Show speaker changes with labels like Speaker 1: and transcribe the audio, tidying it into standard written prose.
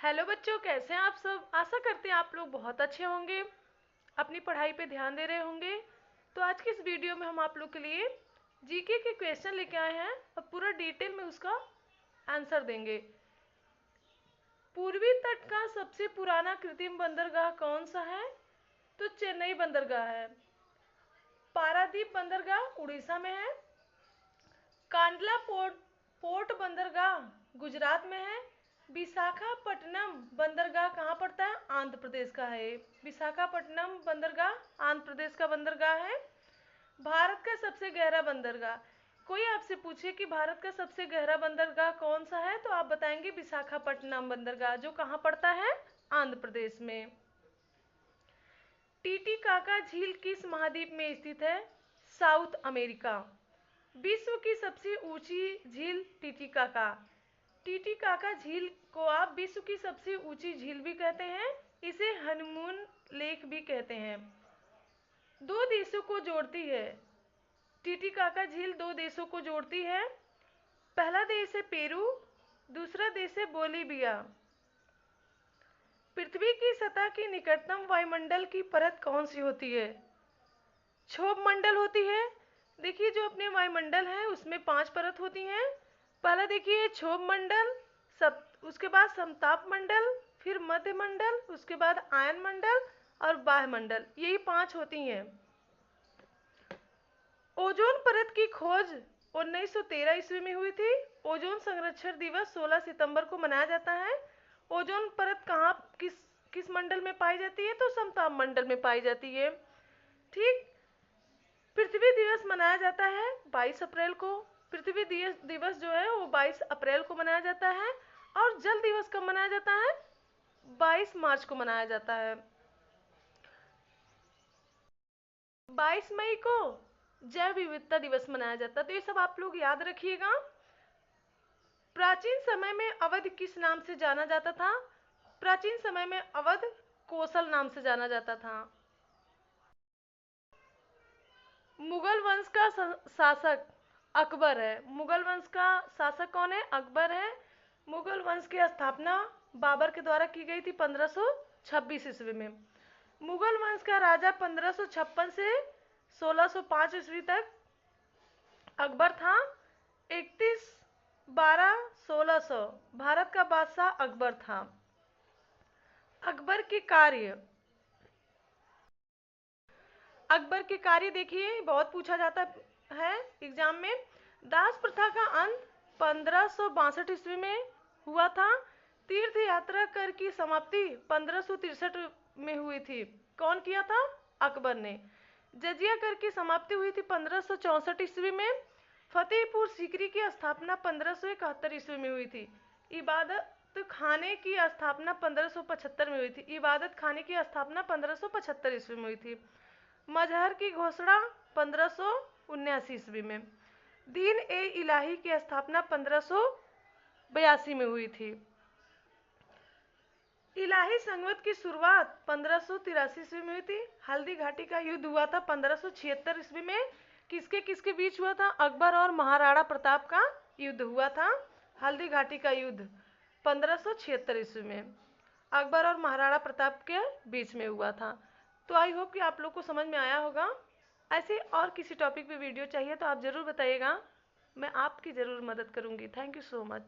Speaker 1: Hello बच्चों, कैसे हैं आप सब। आशा करते हैं आप लोग बहुत अच्छे होंगे, अपनी पढ़ाई पे ध्यान दे रहे होंगे। तो आज की इस वीडियो में हम आप लोग के लिए जीके के क्वेश्चन लेके आए हैं और पूरा डिटेल में उसका आंसर देंगे। पूर्वी तट का सबसे पुराना कृत्रिम बंदरगाह कौन सा है? तो चेन्नई बंदरगाह है। पारादीप बंदरगाह उड़ीसा में है। कांडला पोर्ट बंदरगाह गुजरात में है। विशाखापट्टनम बंदरगाह कहाँ पड़ता है? आंध्र प्रदेश का है। विशाखापट्टनम बंदरगाह आंध्र प्रदेश का बंदरगाह है। भारत का सबसे गहरा बंदरगाह, कोई आपसे पूछे कि भारत का सबसे गहरा बंदरगाह कौन सा है तो आप बताएंगे विशाखापट्टनम बंदरगाह, जो कहाँ पड़ता है? आंध्र प्रदेश में। टीटीकाका झील किस महाद्वीप में स्थित है? South America. विश्व की सबसे ऊंची झील टीटीकाका। टीटीकाका झील को आप विश्व की सबसे ऊंची झील भी कहते हैं, इसे हनीमून लेक भी कहते हैं। दो देशों को जोड़ती है। टीटीकाका झील दो देशों को जोड़ती है। पहला देश है पेरू, दूसरा देश है बोलीविया। पृथ्वी की सतह की निकटतम वायुमंडल की परत कौन सी होती है? क्षोभ मंडल होती है। देखिए, जो अपने वायुमंडल है उसमें 5 परत होती हैं। पहला देखिए क्षोभ मंडल, सब उसके बाद समताप मंडल, फिर मध्य मंडल, उसके बाद आयन मंडल और बाह्य मंडल, यही 5 होती हैं। ओजोन परत की खोज 1913 ईस्वी में हुई थी। ओजोन संरक्षण दिवस 16 सितंबर को मनाया जाता है। ओजोन परत कहाँ किस मंडल में पाई जाती है? तो समताप मंडल में पाई जाती है। ठीक। पृथ्वी दिवस मनाया जाता है 22 अप्रैल को। पृथ्वी दिवस जो है वो 22 अप्रैल को मनाया जाता है। और जल दिवस कब मनाया जाता है? 22 मार्च को मनाया जाता है। 22 मई को जैव विविधता दिवस मनाया जाता है। तो ये सब आप लोग याद रखिएगा। प्राचीन समय में अवध किस नाम से जाना जाता था? प्राचीन समय में अवध कोसल नाम से जाना जाता था। मुगल वंश का शासक अकबर है। मुगल वंश का शासक कौन है? अकबर है। मुगल वंश की स्थापना बाबर के द्वारा की गई थी 1526 ईस्वी में। मुगल वंश का राजा 1556 से 1605 ईस्वी तक अकबर था। 31/12/1600 भारत का बादशाह अकबर था। अकबर के कार्य, अकबर के कार्य देखिए बहुत पूछा जाता है एग्जाम में। दास प्रथा का अंत 1562 ईस्वी में हुआ था। तीर्थ यात्रा कर की समाप्ति 1563 में हुई थी। कौन किया था? अकबर ने। जजिया कर की समाप्ति हुई थी 1564 ईस्वी में। फतेहपुर सीकरी की स्थापना 1571 ईस्वी में हुई थी। इबादत खाने की स्थापना 1575 में हुई थी। इबादत खाने की स्थापना 1575 ईस्वी में हुई थी। मजहर की घोषणा 1579 ईस्वी में। दीन ए इलाही की स्थापना 1582 में हुई थी। इलाही संघवत की शुरुआत 1583 ईस्वी में हुई थी। हल्दी घाटी का युद्ध हुआ था 1576 ईस्वी में। किसके किसके बीच हुआ था? अकबर और महाराणा प्रताप का युद्ध हुआ था। हल्दी घाटी का युद्ध 1576 ईस्वी में अकबर और महाराणा प्रताप के बीच में हुआ था। तो आई होप कि आप लोग को समझ में आया होगा। ऐसे और किसी टॉपिक पे वीडियो चाहिए तो आप ज़रूर बताइएगा, मैं आपकी ज़रूर मदद करूँगी। Thank you so much.